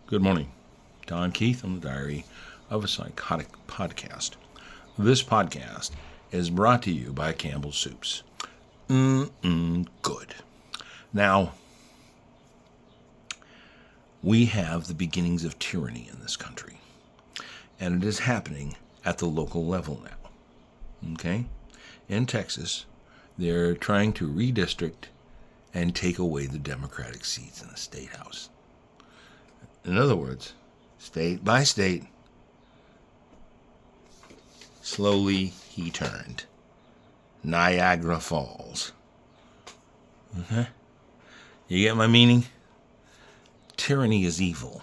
Good morning. Don Keith on the Diary of a Psychotic podcast. This podcast is brought to you by Campbell's Soups. Good. Now, we have the beginnings of tyranny in this country, and it is happening at the local level now. Okay? In Texas, they're trying to redistrict and take away the Democratic seats in the state house. In other words, state by state, slowly he turned. Niagara Falls. Okay? You get my meaning? Tyranny is evil.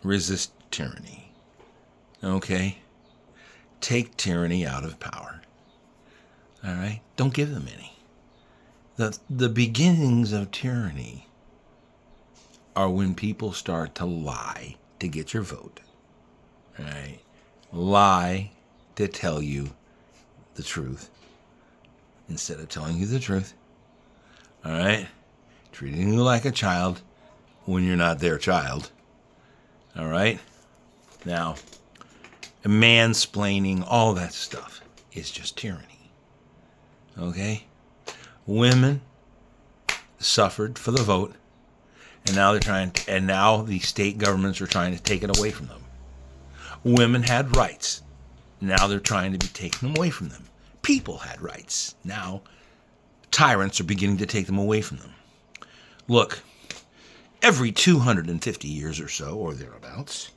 Resist tyranny. Okay? Take tyranny out of power. All right? Don't give them any. The beginnings of tyranny are when people start to lie to get your vote. Right? Lie to tell you the truth instead of telling you the truth. All right? Treating you like a child when you're not their child. All right? Now, mansplaining, all that stuff is just tyranny. Okay? Women suffered for the vote. And now the state governments are trying to take it away from them. Women had rights. Now they're trying to be taken them away from them. People had rights. Now tyrants are beginning to take them away from them. Look, every 250 years or so, or thereabouts,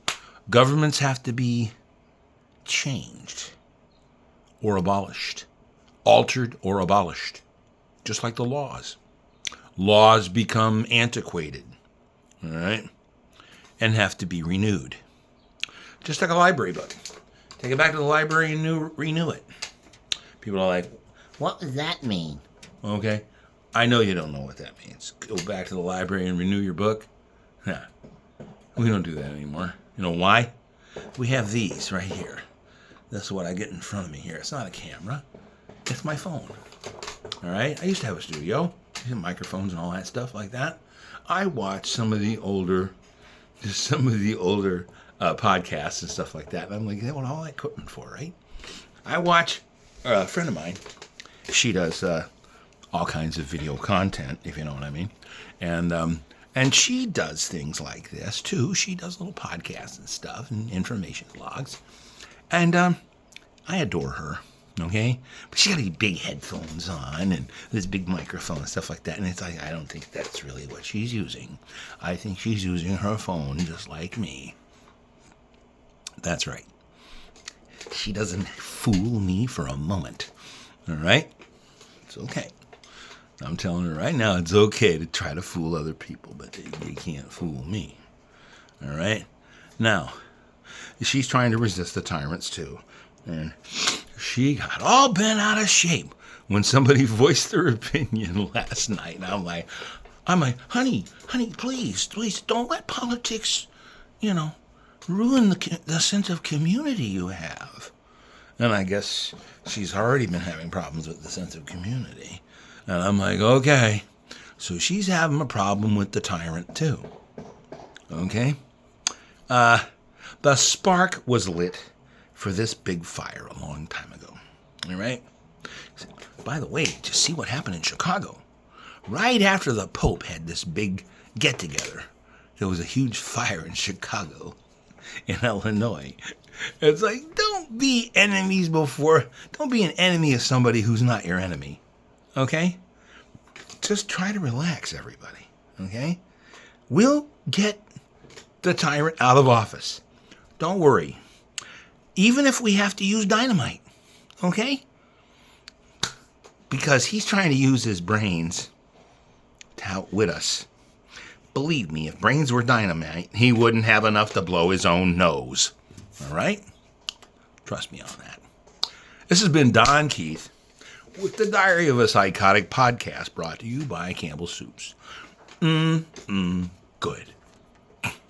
governments have to be changed or abolished, altered or abolished, just like the laws. Laws become antiquated, all right, and have to be renewed. Just like a library book. Take it back to the library and renew it. People are like, what does that mean? Okay, I know you don't know what that means. Go back to the library and renew your book. Nah, we don't do that anymore. You know why? We have these right here. That's what I get in front of me here. It's not a camera. It's my phone. All right, I used to have a studio. Microphones and all that stuff like that. I watch some of the older podcasts and stuff like that. And I'm like, they want all that equipment for, right? I watch a friend of mine. She does all kinds of video content, if you know what I mean. And she does things like this too. She does little podcasts and stuff and information blogs. And I adore her. Okay? But she got these big headphones on and this big microphone and stuff like that. And it's like, I don't think that's really what she's using. I think she's using her phone just like me. That's right. She doesn't fool me for a moment. All right? It's okay. I'm telling her right now, it's okay to try to fool other people, but you can't fool me. All right? Now, she's trying to resist the tyrants too. And she got all bent out of shape when somebody voiced their opinion last night. And I'm like, honey, please, don't let politics, ruin the sense of community you have. And I guess she's already been having problems with the sense of community. And I'm like, okay, so she's having a problem with the tyrant too. Okay? The spark was lit for this big fire a long time ago. All right? By the way, just see what happened in Chicago. Right after the Pope had this big get-together, there was a huge fire in Chicago, in Illinois. It's like, don't be an enemy of somebody who's not your enemy. Okay? Just try to relax, everybody. Okay? We'll get the tyrant out of office. Don't worry. Even if we have to use dynamite, okay? Because he's trying to use his brains to outwit us. Believe me, if brains were dynamite, he wouldn't have enough to blow his own nose. All right? Trust me on that. This has been Don Keith with the Diary of a Psychotic podcast brought to you by Campbell's Soups. Good.